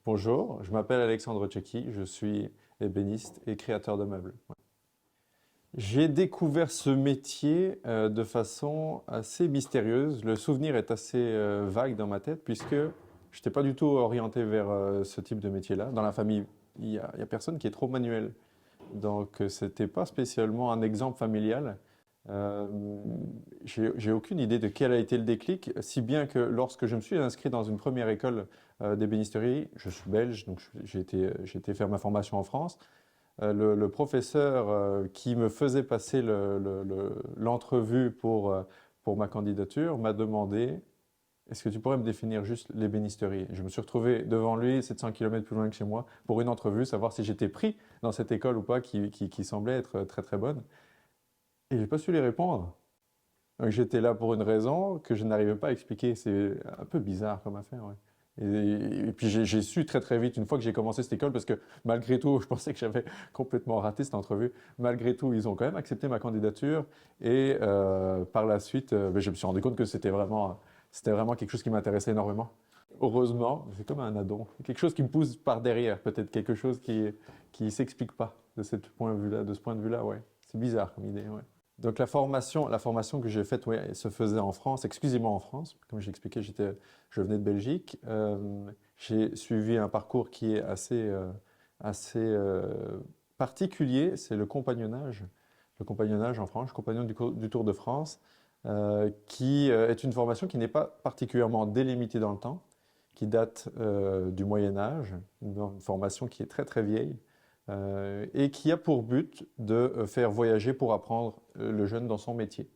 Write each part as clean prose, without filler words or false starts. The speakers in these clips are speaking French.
Bonjour, je m'appelle Alexandre Tchéky, je suis ébéniste et créateur de meubles. Ouais. J'ai découvert ce métier de façon assez mystérieuse. Le souvenir est assez vague dans ma tête puisque je n'étais pas du tout orienté vers ce type de métier-là. Dans la famille, il y a personne qui est trop manuel. Donc, ce n'était pas spécialement un exemple familial. Euh, j'ai aucune idée de quel a été le déclic, si bien que lorsque je me suis inscrit dans une première école d'ébénisterie, je suis belge, donc j'ai été faire ma formation en France. Le professeur qui me faisait passer l'entrevue pour ma candidature m'a demandé est-ce que tu pourrais me définir juste l'ébénisterie? Je me suis retrouvé devant lui, 700 km plus loin que chez moi, pour une entrevue, savoir si j'étais pris dans cette école ou pas, qui semblait être très très bonne. Et j'ai pas su les répondre. Donc j'étais là pour une raison que je n'arrivais pas à expliquer. C'est un peu bizarre comme affaire, ouais. Et puis j'ai su très très vite, une fois que j'ai commencé cette école, parce que malgré tout, je pensais que j'avais complètement raté cette entrevue. Malgré tout, ils ont quand même accepté ma candidature. Et par la suite, ben, je me suis rendu compte que c'était vraiment quelque chose qui m'intéressait énormément. Heureusement, c'est comme un addon. Quelque chose qui me pousse par derrière, peut-être quelque chose qui s'explique pas de ce point de vue-là, ouais. C'est bizarre comme idée, ouais. Donc la formation que j'ai faite, ouais, elle se faisait en France, exclusivement en France. Comme j'ai expliqué, je venais de Belgique. J'ai suivi un parcours qui est assez particulier, c'est le compagnonnage. Le compagnonnage en France, compagnon du Tour de France, qui est une formation qui n'est pas particulièrement délimitée dans le temps, qui date du Moyen Âge, une formation qui est très très vieille, et qui a pour but de faire voyager pour apprendre le jeune dans son métier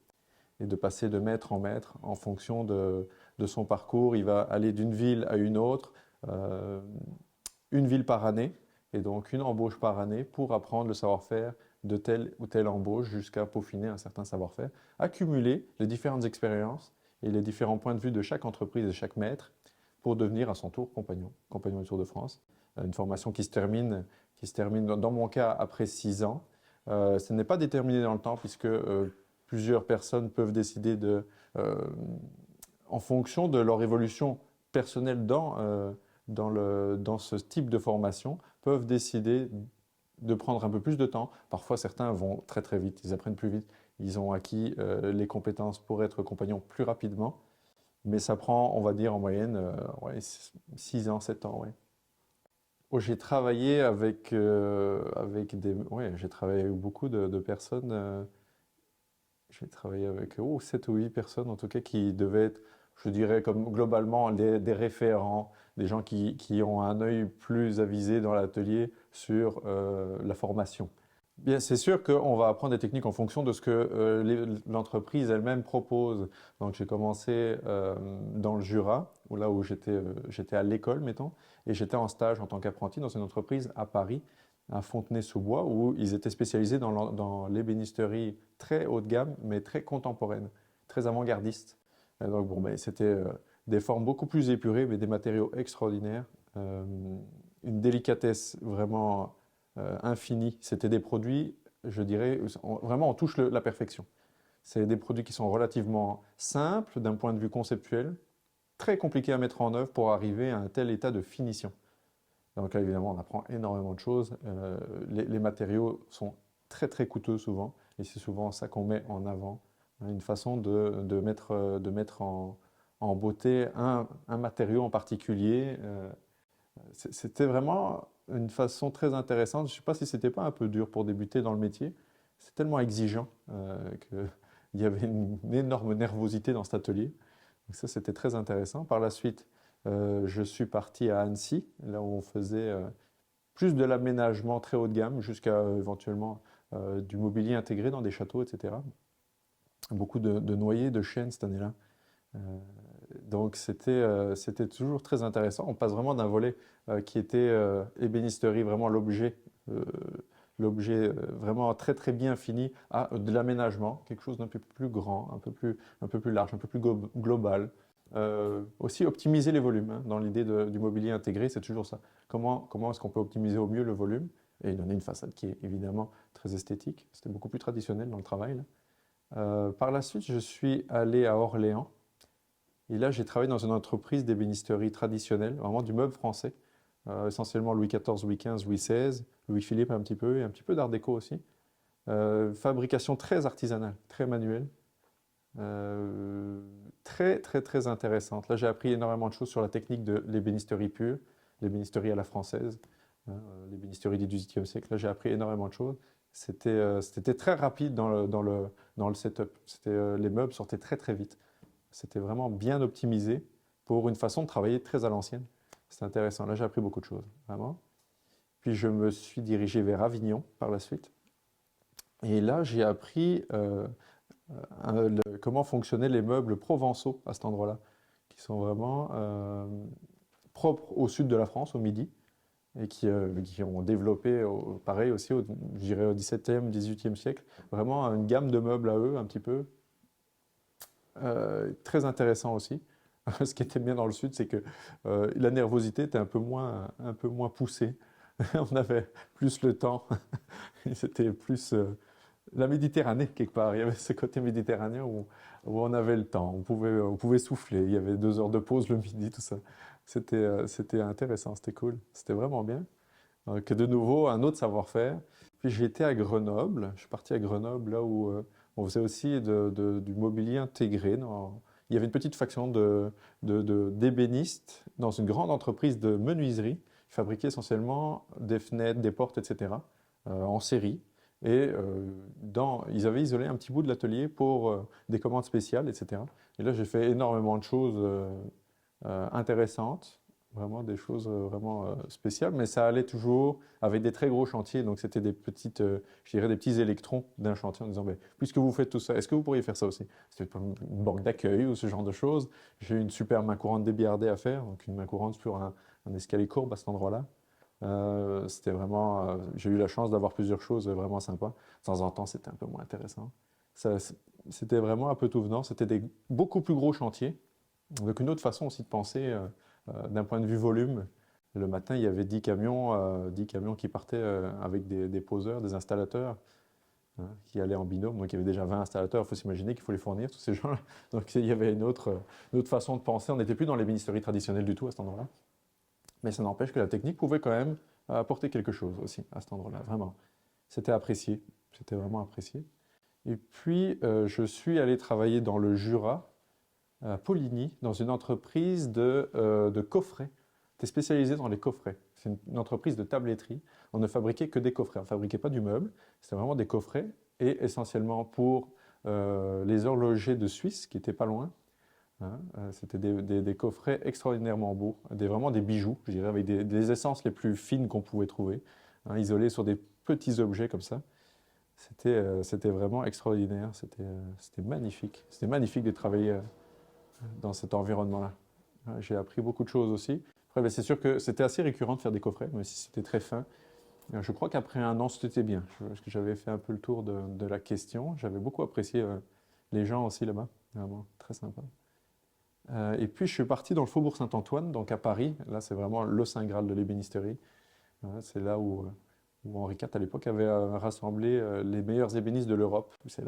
et de passer de maître en maître en fonction de son parcours. Il va aller d'une ville à une autre, euh, une ville par année, et donc une embauche par année pour apprendre le savoir-faire de telle ou telle embauche jusqu'à peaufiner un certain savoir-faire, accumuler les différentes expériences et les différents points de vue de chaque entreprise et chaque maître pour devenir à son tour compagnon du Tour de France. Une formation qui se termine dans mon cas après 6 ans. Ce n'est pas déterminé dans le temps puisque plusieurs personnes peuvent décider euh, en fonction de leur évolution personnelle dans ce type de formation, peuvent décider de prendre un peu plus de temps. Parfois, certains vont très très vite, ils apprennent plus vite, ils ont acquis les compétences pour être compagnons plus rapidement. Mais ça prend, on va dire, en moyenne ouais, 6 ans, 7 ans. Ouais. Oh, j'ai travaillé ouais, j'ai travaillé avec beaucoup de personnes. J'ai travaillé avec 7 ou 8 personnes en tout cas qui devaient être, je dirais, comme globalement des référents, des gens qui ont un œil plus avisé dans l'atelier sur la formation. Bien, c'est sûr qu'on va apprendre des techniques en fonction de ce que l'entreprise elle-même propose. Donc j'ai commencé dans le Jura, là où j'étais à l'école, mettons, et j'étais en stage en tant qu'apprenti dans une entreprise à Paris, à Fontenay-sous-Bois, où ils étaient spécialisés dans l'ébénisterie très haut de gamme, mais très contemporaine, très avant-gardiste. Et donc bon, ben, c'était des formes beaucoup plus épurées, mais des matériaux extraordinaires, euh, une délicatesse vraiment infinie. C'était des produits, je dirais, vraiment on touche la perfection. C'est des produits qui sont relativement simples d'un point de vue conceptuel, très compliqués à mettre en œuvre pour arriver à un tel état de finition. Donc là, évidemment, on apprend énormément de choses. Les matériaux sont très très coûteux souvent, et c'est souvent ça qu'on met en avant, hein, une façon de mettre en beauté un matériau en particulier. C'était vraiment une façon très intéressante. Je ne sais pas si c'était pas un peu dur pour débuter dans le métier. C'est tellement exigeant qu'il y avait une énorme nervosité dans cet atelier. Donc ça, c'était très intéressant. Par la suite, je suis parti à Annecy, là où on faisait plus de l'aménagement très haut de gamme, jusqu'à éventuellement du mobilier intégré dans des châteaux, etc. Beaucoup de noyers, de chênes cette année-là. Euh, Donc c'était toujours très intéressant. On passe vraiment d'un volet qui était ébénisterie, vraiment euh, l'objet vraiment très très bien fini, à de l'aménagement, quelque chose d'un peu plus grand, un peu plus large, un peu plus global. Aussi optimiser les volumes, hein, dans l'idée du mobilier intégré, c'est toujours ça. Comment est-ce qu'on peut optimiser au mieux le volume et donner une façade qui est évidemment très esthétique. C'était beaucoup plus traditionnel dans le travail, là. Par la suite, je suis allé à Orléans. Et là, j'ai travaillé dans une entreprise d'ébénisterie traditionnelle, vraiment du meuble français, essentiellement Louis XIV, Louis XV, Louis XVI, Louis-Philippe un petit peu, et un petit peu d'art déco aussi. Fabrication très artisanale, très manuelle, euh, très très très intéressante. Là, j'ai appris énormément de choses sur la technique de l'ébénisterie pure, l'ébénisterie à la française, hein, l'ébénisterie du XVIIIe siècle. Là, j'ai appris énormément de choses. C'était très rapide dans le setup. Les meubles sortaient très très vite. C'était vraiment bien optimisé pour une façon de travailler très à l'ancienne. C'est intéressant. Là, j'ai appris beaucoup de choses, vraiment. Puis je me suis dirigé vers Avignon par la suite. Et là, j'ai appris comment fonctionnaient les meubles provençaux à cet endroit-là, qui sont vraiment propres au sud de la France, au Midi, et qui ont développé, pareil aussi, je dirais au XVIIe, XVIIIe siècle, vraiment une gamme de meubles à eux, un petit peu, très intéressant aussi. Ce qui était bien dans le sud, c'est que la nervosité était un peu moins poussée. On avait plus le temps. C'était plus la Méditerranée, quelque part. Il y avait ce côté méditerranéen où on avait le temps. On pouvait souffler. Il y avait 2 heures de pause le midi, tout ça. C'était intéressant, c'était cool. C'était vraiment bien. Que de nouveau, un autre savoir-faire. Puis j'ai été à Grenoble. Je suis parti à Grenoble, là où on faisait aussi du mobilier intégré. Il y avait une petite faction d'ébénistes dans une grande entreprise de menuiserie qui fabriquait essentiellement des fenêtres, des portes, etc. En série. Et ils avaient isolé un petit bout de l'atelier pour des commandes spéciales, etc. Et là, j'ai fait énormément de choses intéressantes, vraiment des choses vraiment spéciales, mais ça allait toujours avec des très gros chantiers, donc c'était des petites, je dirais des petits électrons d'un chantier en disant, ben, puisque vous faites tout ça, est-ce que vous pourriez faire ça aussi? C'était pas une banque d'accueil ou ce genre de choses. J'ai eu une super main courante débillardée à faire, donc une main courante sur un escalier courbe à cet endroit-là. C'était vraiment, j'ai eu la chance d'avoir plusieurs choses vraiment sympas. De temps en temps, c'était un peu moins intéressant. C'était vraiment un peu tout venant. C'était des beaucoup plus gros chantiers. Donc une autre façon aussi de penser d'un point de vue volume. Le matin, il y avait 10 camions qui partaient avec des poseurs, des installateurs, hein, qui allaient en binôme. Donc il y avait déjà 20 installateurs. Il faut s'imaginer qu'il faut les fournir, tous ces gens-là. Donc il y avait une autre façon de penser. On n'était plus dans l'ébénisterie traditionnelle du tout à cet endroit-là. Mais ça n'empêche que la technique pouvait quand même apporter quelque chose aussi à cet endroit-là, vraiment. C'était apprécié, c'était vraiment apprécié. Et puis, je suis allé travailler dans le Jura, à Poligny, dans une entreprise de coffrets. J'étais spécialisé dans les coffrets. C'est une entreprise de tabletterie. On ne fabriquait que des coffrets. On ne fabriquait pas du meuble. C'était vraiment des coffrets. Et essentiellement pour les horlogers de Suisse, qui étaient pas loin. Hein, c'était des coffrets extraordinairement beaux, vraiment des bijoux, je dirais, avec des essences les plus fines qu'on pouvait trouver, hein, isolées sur des petits objets comme ça. C'était vraiment extraordinaire, c'était magnifique. C'était magnifique de travailler dans cet environnement-là. J'ai appris beaucoup de choses aussi. Après, ben, c'est sûr que c'était assez récurrent de faire des coffrets, même si c'était très fin. Je crois qu'après un an, c'était bien, parce que j'avais fait un peu le tour de la question. J'avais beaucoup apprécié les gens aussi là-bas, vraiment très sympa. Et puis je suis parti dans le Faubourg Saint-Antoine, donc à Paris. Là, c'est vraiment le Saint Graal de l'ébénisterie. C'est là où Henri IV à l'époque avait rassemblé les meilleurs ébénistes de l'Europe. C'est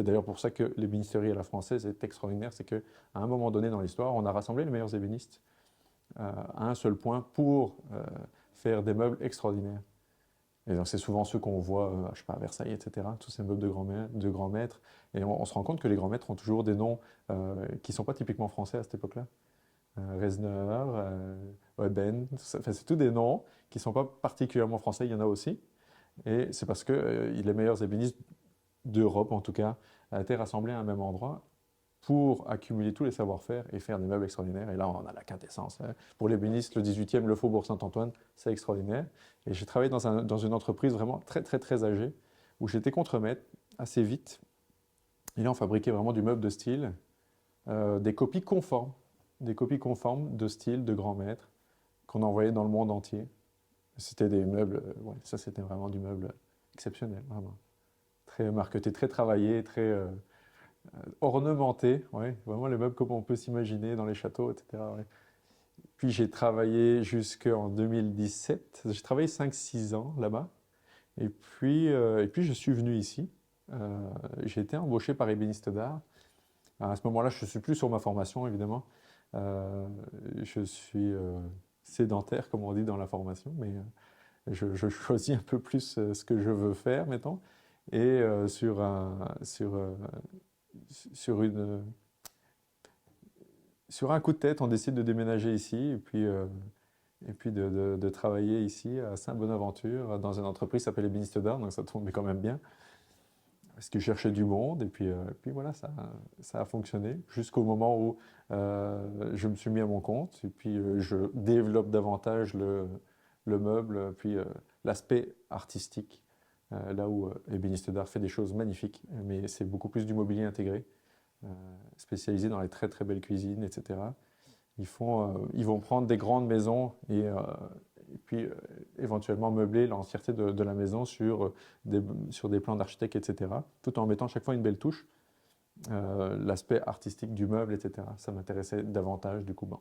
d'ailleurs pour ça que l'ébénisterie à la française est extraordinaire, c'est qu'à un moment donné dans l'histoire, on a rassemblé les meilleurs ébénistes à un seul point pour faire des meubles extraordinaires. Et donc c'est souvent ceux qu'on voit, je sais pas, à Versailles, etc. Tous ces meubles de grands maîtres. Et on se rend compte que les grands maîtres ont toujours des noms qui ne sont pas typiquement français à cette époque-là. Reznor, Eben, enfin, c'est tous des noms qui ne sont pas particulièrement français, il y en a aussi. Et c'est parce que les meilleurs ébénistes d'Europe, en tout cas, ont été rassemblés à un même endroit pour accumuler tous les savoir-faire et faire des meubles extraordinaires. Et là, on a la quintessence, hein. Pour l'ébéniste, le 18e, le Faubourg Saint-Antoine, c'est extraordinaire. Et j'ai travaillé dans une entreprise vraiment très, très, très âgée, où j'étais contremaître assez vite. Et là, on fabriquait vraiment du meuble de style, des copies conformes. des copies conformes de styles de grands maîtres qu'on envoyait dans le monde entier. C'était des meubles, ouais, ça c'était vraiment du meuble exceptionnel, vraiment. Très marqueté, très travaillé, très ornementé, ouais, vraiment les meubles comme on peut s'imaginer dans les châteaux, etc. Ouais. Puis j'ai travaillé jusqu'en 2017, j'ai travaillé 5-6 ans là-bas, et puis je suis venu ici. J'ai été embauché par Ébéniste d'Art. À ce moment-là, je ne suis plus sur ma formation, évidemment. Euh, je suis sédentaire, comme on dit dans la formation, mais je choisis un peu plus ce que je veux faire, mettons. Et sur un coup de tête, on décide de déménager ici et puis de travailler ici à Saint-Bonaventure dans une entreprise qui s'appelle Ébéniste d'Art, donc ça tombait quand même bien. Parce que je cherchais du monde, et puis voilà, ça a fonctionné jusqu'au moment où je me suis mis à mon compte, et puis je développe davantage le meuble, puis l'aspect artistique, là où Ébéniste d'Art fait des choses magnifiques, mais c'est beaucoup plus du mobilier intégré, euh, spécialisé dans les très très belles cuisines, etc. Ils vont prendre des grandes maisons et puis éventuellement meubler l'entièreté de la maison sur des plans d'architecte, etc. Tout en mettant chaque fois une belle touche. L'aspect artistique du meuble, etc. Ça m'intéressait davantage, du coup. Bon,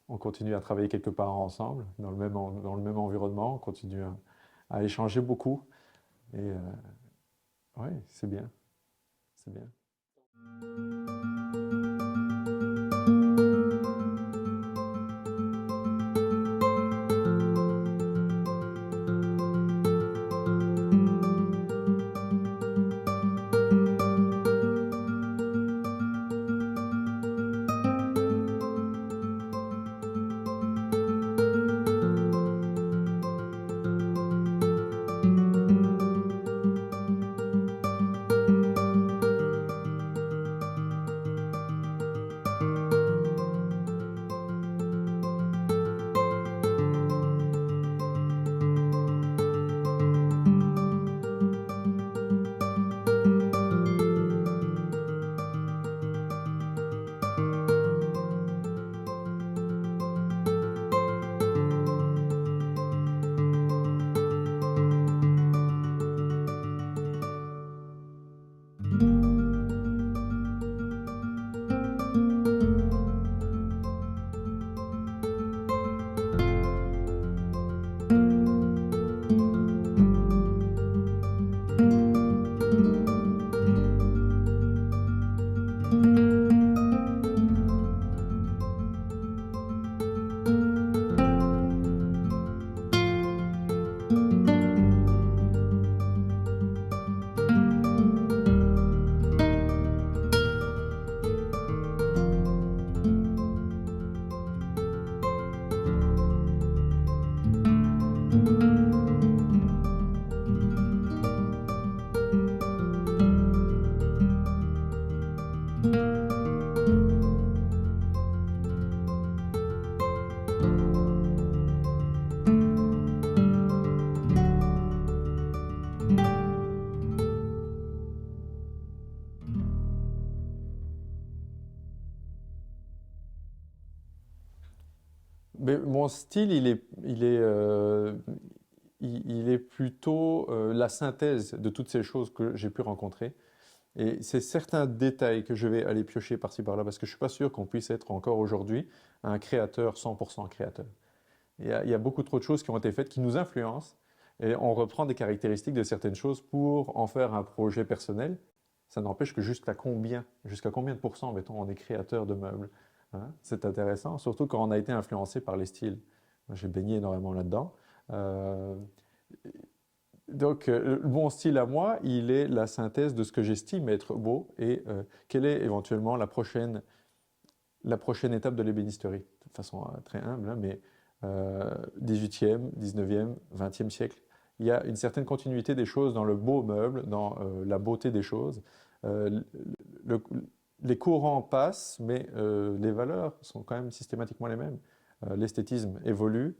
on continue à travailler quelque part ensemble, dans le même environnement, on continue à échanger beaucoup. Et ouais, c'est bien, c'est bien. Mais mon style, il est plutôt la synthèse de toutes ces choses que j'ai pu rencontrer. Et c'est certains détails que je vais aller piocher par-ci par-là, parce que je ne suis pas sûr qu'on puisse être encore aujourd'hui un créateur 100% créateur. Il y a beaucoup trop de choses qui ont été faites qui nous influencent, et on reprend des caractéristiques de certaines choses pour en faire un projet personnel. Ça n'empêche que jusqu'à combien de pourcents, mettons, on est créateur de meubles, hein. C'est intéressant, surtout quand on a été influencé par les styles. Moi, j'ai baigné énormément là-dedans. Euh, donc, mon style à moi, il est la synthèse de ce que j'estime être beau et quelle est éventuellement la prochaine étape de l'ébénisterie. De façon très humble, hein, mais 18e, 19e, 20e siècle, il y a une certaine continuité des choses dans le beau meuble, dans la beauté des choses. Euh, le- les courants passent, mais les valeurs sont quand même systématiquement les mêmes. L'esthétisme évolue,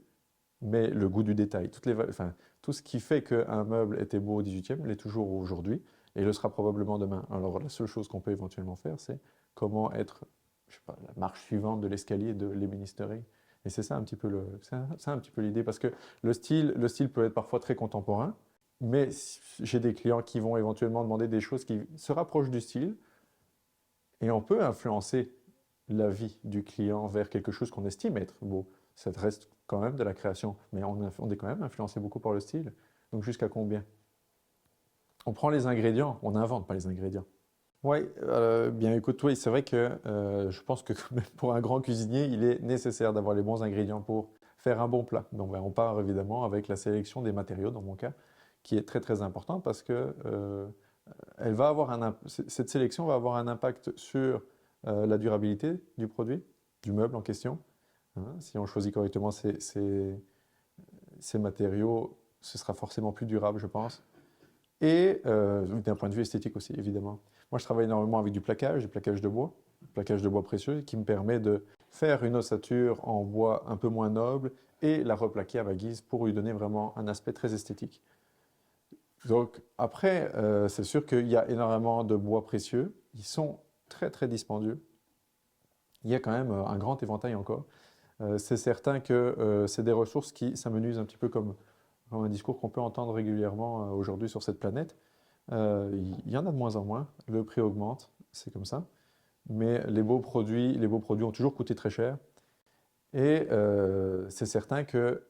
mais le goût du détail, enfin, tout ce qui fait qu'un meuble était beau au 18e l'est toujours aujourd'hui et le sera probablement demain. Alors la seule chose qu'on peut éventuellement faire, c'est comment être je sais pas, la marche suivante de l'escalier de l'ébénisterie. Et c'est ça un petit peu c'est un petit peu l'idée, parce que le style peut être parfois très contemporain, mais j'ai des clients qui vont éventuellement demander des choses qui se rapprochent du style, et on peut influencer l'avis du client vers quelque chose qu'on estime être beau. Ça reste quand même de la création, mais on est quand même influencé beaucoup par le style. Donc jusqu'à combien? On prend les ingrédients, on n'invente pas les ingrédients. Oui, bien écoute, oui, c'est vrai que je pense que quand même pour un grand cuisinier, il est nécessaire d'avoir les bons ingrédients pour faire un bon plat. Donc ben, on part évidemment avec la sélection des matériaux, dans mon cas, qui est très très importante parce que elle va avoir cette sélection va avoir un impact sur la durabilité du produit, du meuble en question. Hein. Si on choisit correctement ces matériaux, ce sera forcément plus durable, je pense. Et d'un point de vue esthétique aussi, évidemment. Moi, je travaille énormément avec du plaquage de bois précieux, qui me permet de faire une ossature en bois un peu moins noble et la replaquer à ma guise pour lui donner vraiment un aspect très esthétique. Donc après, c'est sûr qu'il y a énormément de bois précieux. Ils sont très très dispendieux. Il y a quand même un grand éventail encore. C'est certain que c'est des ressources qui s'amenuisent un petit peu comme un discours qu'on peut entendre régulièrement aujourd'hui sur cette planète. Il y en a de moins en moins, le prix augmente, c'est comme ça. Mais les beaux produits ont toujours coûté très cher. Et c'est certain que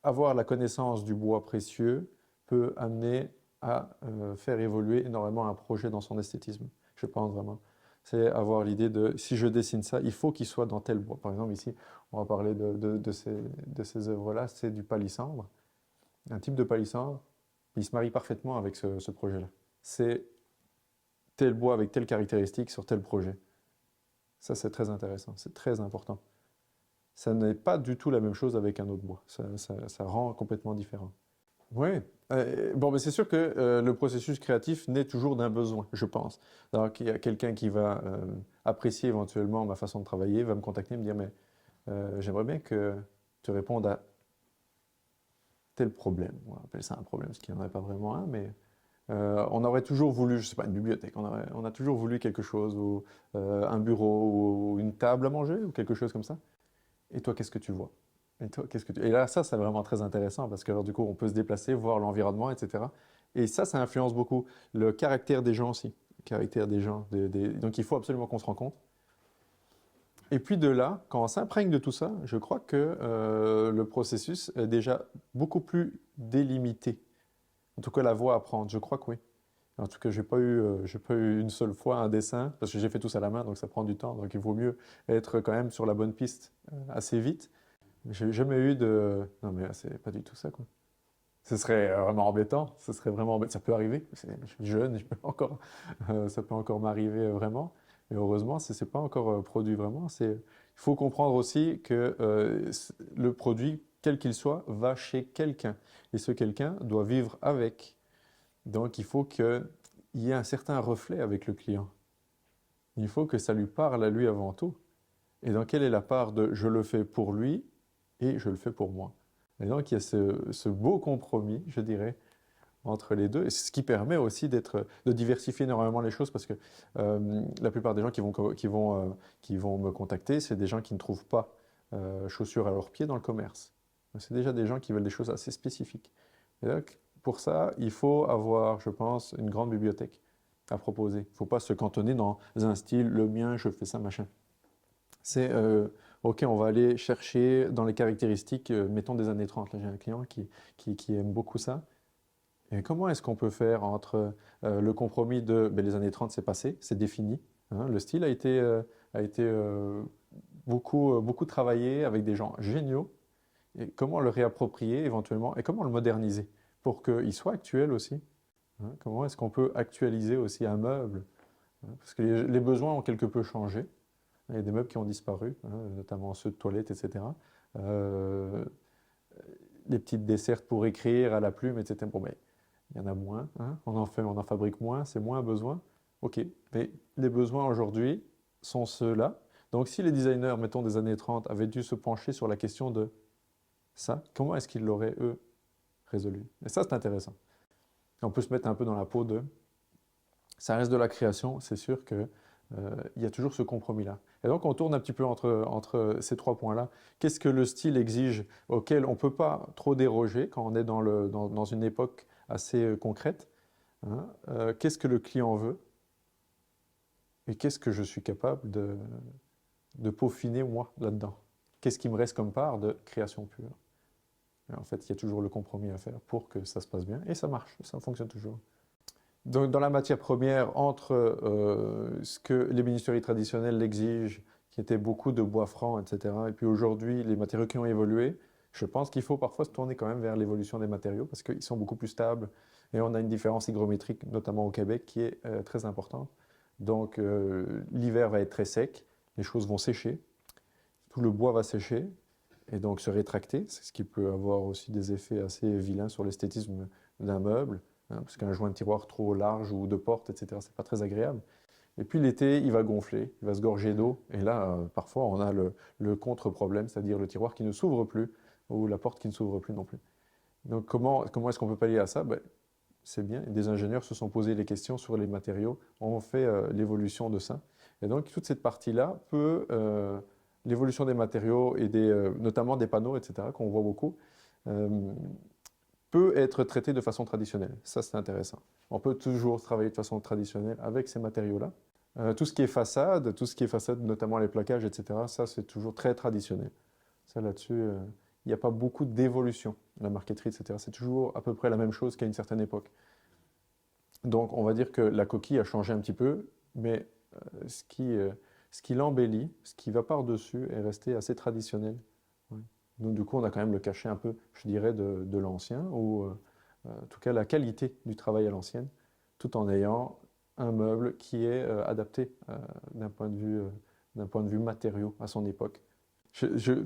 avoir la connaissance du bois précieux peut amener à faire évoluer énormément un projet dans son esthétisme, je pense vraiment. C'est avoir l'idée de, si je dessine ça, il faut qu'il soit dans tel bois. Par exemple, ici, on va parler de ces œuvres-là, c'est du palissandre, un type de palissandre, il se marie parfaitement avec ce projet-là. C'est tel bois avec telle caractéristique sur tel projet. Ça, c'est très intéressant, c'est très important. Ça n'est pas du tout la même chose avec un autre bois. Ça rend complètement différent. Oui. Bon, mais c'est sûr que le processus créatif naît toujours d'un besoin, je pense. Alors qu'il y a quelqu'un qui va apprécier éventuellement ma façon de travailler, va me contacter et me dire, mais j'aimerais bien que tu répondes à tel problème. On appelle ça un problème, ce qui n'en est pas vraiment un, mais on aurait toujours voulu, je sais pas, une bibliothèque, on a toujours voulu quelque chose, ou un bureau, ou une table à manger, ou quelque chose comme ça. Et toi, qu'est-ce que tu vois? Et toi, qu'est-ce que tu... Et là, ça, c'est vraiment très intéressant parce que alors, du coup, on peut se déplacer, voir l'environnement, etc. Et ça influence beaucoup le caractère des gens aussi. Le caractère des gens. Donc, il faut absolument qu'on se rende compte. Et puis de là, quand on s'imprègne de tout ça, je crois que le processus est déjà beaucoup plus délimité. En tout cas, la voie à prendre, je crois que oui. En tout cas, j'ai pas eu une seule fois un dessin, parce que j'ai fait tout ça à la main, donc ça prend du temps. Donc il vaut mieux être quand même sur la bonne piste assez vite. J'ai jamais eu de... Non mais c'est pas du tout ça, quoi. Ce serait vraiment embêtant, ce serait vraiment embêtant. Ça peut arriver, je suis jeune, ça peut encore m'arriver vraiment. Mais heureusement, c'est pas encore produit vraiment. Il faut comprendre aussi que le produit, quel qu'il soit, va chez quelqu'un. Et ce quelqu'un doit vivre avec. Donc il faut qu'il y ait un certain reflet avec le client. Il faut que ça lui parle à lui avant tout. Et donc quelle est la part de je le fais pour lui et je le fais pour moi. Et donc il y a ce beau compromis, je dirais, entre les deux. Et c'est ce qui permet aussi de diversifier énormément les choses, parce que la plupart des gens qui vont me contacter, c'est des gens qui ne trouvent pas chaussures à leurs pieds dans le commerce. C'est déjà des gens qui veulent des choses assez spécifiques. Et donc, pour ça, il faut avoir, je pense, une grande bibliothèque à proposer. Il ne faut pas se cantonner dans un style, le mien, je fais ça, machin. C'est, OK, on va aller chercher dans les caractéristiques, mettons des années 30. Là, j'ai un client qui aime beaucoup ça. Et comment est-ce qu'on peut faire entre le compromis de ben, les années 30, c'est passé, c'est défini. Hein, le style a été beaucoup travaillé avec des gens géniaux. Et comment le réapproprier éventuellement et comment le moderniser pour qu'il soit actuel aussi. Hein, comment est-ce qu'on peut actualiser aussi un meuble? Hein, parce que les besoins ont quelque peu changé. Il y a des meubles qui ont disparu, hein, notamment ceux de toilettes, etc. Euh, les petites dessertes pour écrire à la plume, etc. Bon, mais il y en a moins, hein. On en fabrique moins, c'est moins un besoin. Ok, mais les besoins aujourd'hui sont ceux-là. Donc si les designers, mettons des années 30, avaient dû se pencher sur la question de ça, comment est-ce qu'ils l'auraient, eux, résolu? Et ça, c'est intéressant. On peut se mettre un peu dans la peau de... Ça reste de la création, c'est sûr qu'il y a toujours ce compromis-là. Et donc on tourne un petit peu entre ces trois points-là. Qu'est-ce que le style exige auquel on ne peut pas trop déroger quand on est dans une époque assez concrète, hein? Qu'est-ce que le client veut et qu'est-ce que je suis capable de peaufiner moi là-dedans? Qu'est-ce qui me reste comme part de création pure? Et en fait, il y a toujours le compromis à faire pour que ça se passe bien et ça marche, ça fonctionne toujours. Donc, dans la matière première, entre ce que l'ébénisterie traditionnelle l'exige, qui était beaucoup de bois franc, etc., et puis aujourd'hui, les matériaux qui ont évolué, je pense qu'il faut parfois se tourner quand même vers l'évolution des matériaux parce qu'ils sont beaucoup plus stables et on a une différence hygrométrique, notamment au Québec, qui est très importante. Donc, l'hiver va être très sec, les choses vont sécher, tout le bois va sécher et donc se rétracter, c'est ce qui peut avoir aussi des effets assez vilains sur l'esthétisme d'un meuble, hein, parce qu'un joint de tiroir trop large ou de porte, etc., c'est pas très agréable. Et puis l'été, il va gonfler, il va se gorger d'eau, et là, parfois, on a le contre-problème, c'est-à-dire le tiroir qui ne s'ouvre plus, ou la porte qui ne s'ouvre plus non plus. Donc comment est-ce qu'on peut pallier à ça? Ben, c'est bien, des ingénieurs se sont posés les questions sur les matériaux, ont fait l'évolution de ça. Et donc toute cette partie-là peut, l'évolution des matériaux et notamment des panneaux, etc., qu'on voit beaucoup, euh, peut être traitée de façon traditionnelle. Ça, c'est intéressant. On peut toujours travailler de façon traditionnelle avec ces matériaux-là. Tout ce qui est façade, notamment les plaquages, etc., ça, c'est toujours très traditionnel. Ça, là-dessus, il n'y a pas beaucoup d'évolution. La marqueterie, etc., c'est toujours à peu près la même chose qu'à une certaine époque. Donc, on va dire que la coquille a changé un petit peu, mais ce qui l'embellit, ce qui va par-dessus, est resté assez traditionnel. Ouais. Donc, du coup, on a quand même le cachet un peu, je dirais, de l'ancien, ou en tout cas la qualité du travail à l'ancienne, tout en ayant un meuble qui est adapté d'un point de vue matériaux à son époque.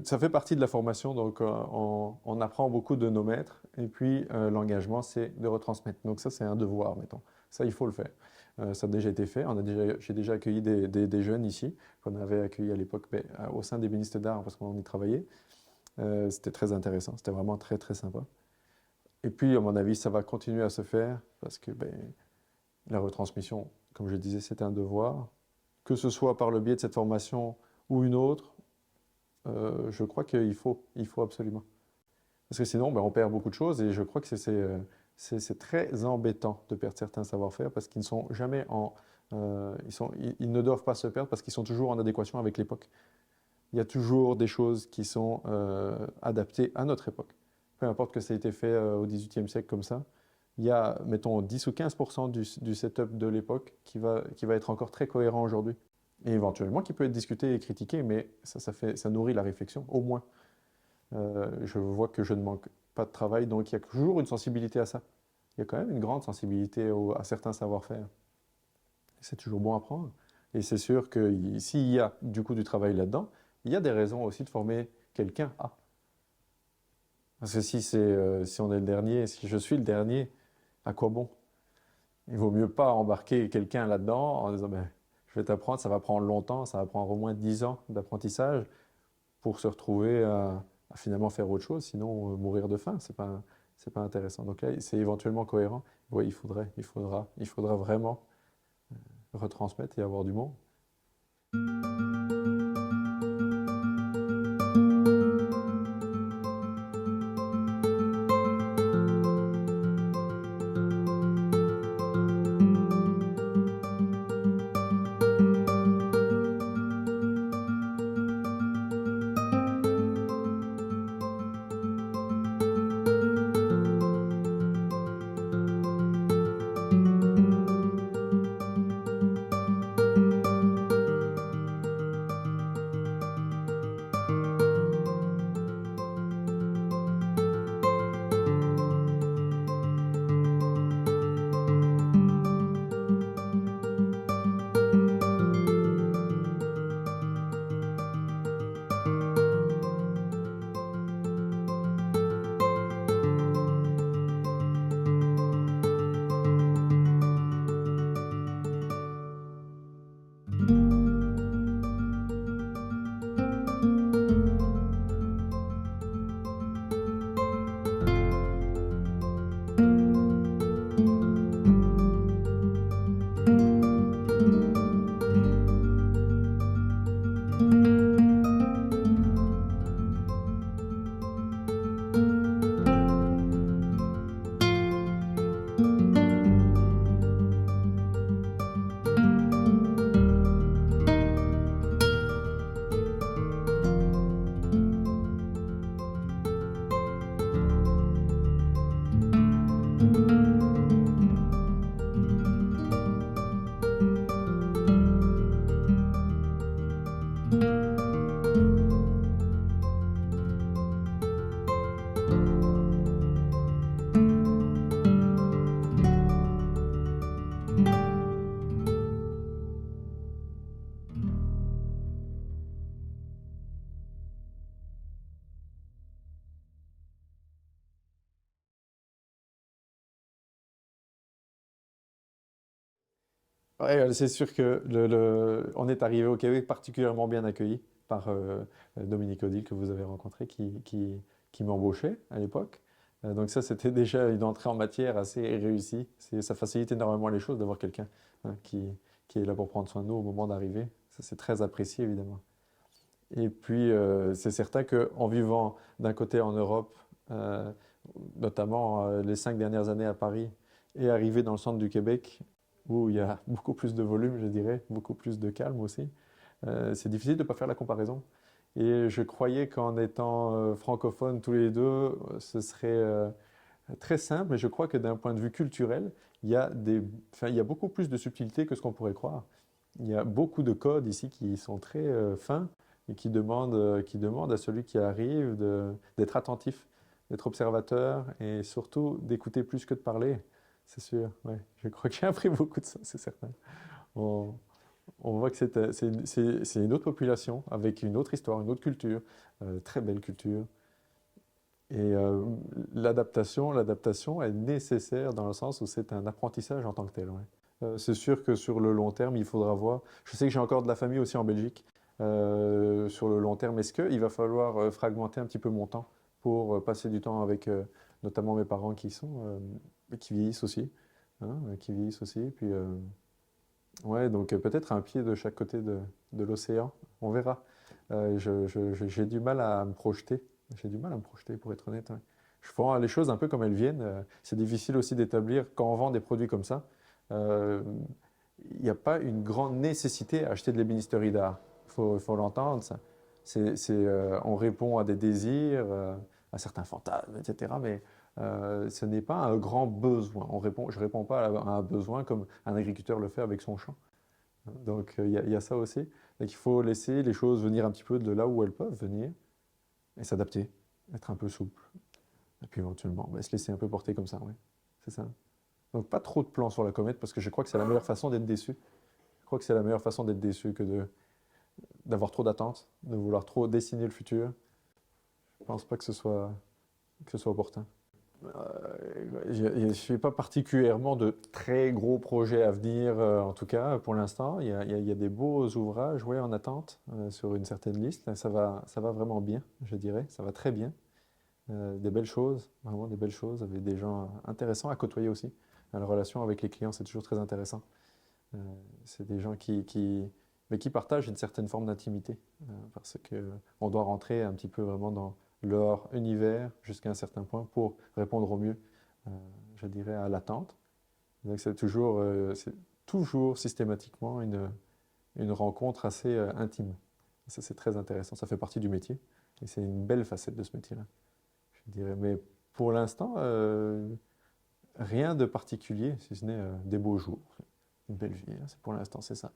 Ça fait partie de la formation, donc on apprend beaucoup de nos maîtres, et puis l'engagement, c'est de retransmettre. Donc ça, c'est un devoir, mettons. Ça, il faut le faire. Ça a déjà été fait. J'ai déjà accueilli des jeunes ici, qu'on avait accueillis à l'époque au sein des bénistes d'art, parce qu'on y travaillait. C'était très intéressant, c'était vraiment très, très sympa. Et puis, à mon avis, ça va continuer à se faire, parce que la retransmission, comme je disais, c'est un devoir. Que ce soit par le biais de cette formation ou une autre, je crois il faut absolument. Parce que sinon, on perd beaucoup de choses et je crois que c'est très embêtant de perdre certains savoir-faire parce qu'ils ne sont jamais ils ne doivent pas se perdre parce qu'ils sont toujours en adéquation avec l'époque. Il y a toujours des choses qui sont adaptées à notre époque. Peu importe que ça ait été fait au XVIIIe siècle comme ça, il y a, mettons, 10 ou 15% du setup de l'époque qui va être encore très cohérent aujourd'hui. Et éventuellement qui peut être discuté et critiqué, mais ça nourrit la réflexion, au moins. Je vois que je ne manque pas de travail, donc il y a toujours une sensibilité à ça. Il y a quand même une grande sensibilité à certains savoir-faire. C'est toujours bon à prendre. Et c'est sûr que s'il y a du coup du travail là-dedans, il y a des raisons aussi de former quelqu'un à. Parce que si on est le dernier, si je suis le dernier, à quoi bon? Il vaut mieux pas embarquer quelqu'un là-dedans en disant je vais t'apprendre, ça va prendre longtemps, ça va prendre au moins 10 ans d'apprentissage pour se retrouver à finalement faire autre chose, sinon mourir de faim, c'est pas intéressant. Donc là, c'est éventuellement cohérent. Oui, il faudra vraiment retransmettre et avoir du monde. Ouais, c'est sûr que on est arrivé au Québec particulièrement bien accueilli par Dominique Odile que vous avez rencontré, qui m'embauchait à l'époque. Donc ça, c'était déjà une entrée en matière assez réussie. Ça facilite énormément les choses d'avoir quelqu'un, hein, qui est là pour prendre soin de nous au moment d'arriver. Ça, c'est très apprécié, évidemment. Et puis, c'est certain qu'en vivant d'un côté en Europe, euh, notamment les 5 dernières années à Paris, et arriver dans le centre du Québec, où il y a beaucoup plus de volume, je dirais, beaucoup plus de calme aussi, c'est difficile de ne pas faire la comparaison. Et je croyais qu'en étant francophones tous les deux, ce serait très simple, mais je crois que d'un point de vue culturel, il y a beaucoup plus de subtilité que ce qu'on pourrait croire. Il y a beaucoup de codes ici qui sont très fins et qui demandent à celui qui arrive d'être attentif, d'être observateur et surtout d'écouter plus que de parler. C'est sûr, ouais. Je crois que j'ai appris beaucoup de ça, c'est certain. On, on voit que c'est une autre population avec une autre histoire, une autre culture, très belle culture. Et l'adaptation est nécessaire dans le sens où c'est un apprentissage en tant que tel. Ouais. C'est sûr que sur le long terme, il faudra voir. Je sais que j'ai encore de la famille aussi en Belgique. Sur le long terme, est-ce qu'il va falloir fragmenter un petit peu mon temps pour passer du temps avec notamment mes parents qui vieillissent aussi, hein, qui vieillissent aussi. Puis ouais, donc peut-être un pied de chaque côté de l'océan. On verra. J'ai du mal à me projeter. J'ai du mal à me projeter, pour être honnête. Ouais. Je prends les choses un peu comme elles viennent. C'est difficile aussi d'établir, quand on vend des produits comme ça, euh, il n'y a pas une grande nécessité à acheter de l'ébénisterie d'art. Il faut l'entendre, ça. On répond à des désirs, à certains fantasmes, etc. Mais ce n'est pas un grand besoin. Je ne réponds pas à un besoin comme un agriculteur le fait avec son champ. Donc il y a ça aussi. Donc il faut laisser les choses venir un petit peu de là où elles peuvent venir et s'adapter, être un peu souple. Et puis éventuellement, se laisser un peu porter comme ça, oui. C'est ça. Donc pas trop de plans sur la comète parce que je crois que c'est la meilleure façon d'être déçu. Je crois que c'est la meilleure façon d'être déçu que d'avoir trop d'attentes, de vouloir trop dessiner le futur. Je pense pas que ce soit opportun. Je ne suis pas particulièrement de très gros projets à venir, en tout cas pour l'instant. Il y a des beaux ouvrages ouais, en attente sur une certaine liste. Ça va vraiment bien, je dirais. Ça va très bien. Des belles choses, vraiment des belles choses, avec des gens intéressants à côtoyer aussi. La relation avec les clients, c'est toujours très intéressant. Euh, c'est des gens mais qui partagent une certaine forme d'intimité, parce qu'on doit rentrer un petit peu vraiment dans leur univers jusqu'à un certain point pour répondre au mieux, euh, je dirais, à l'attente. Donc c'est toujours systématiquement une rencontre assez intime. Et ça, c'est très intéressant. Ça fait partie du métier. Et c'est une belle facette de ce métier-là, je dirais. Mais pour l'instant, rien de particulier, si ce n'est des beaux jours. Une belle vie. Hein. Pour l'instant, c'est ça.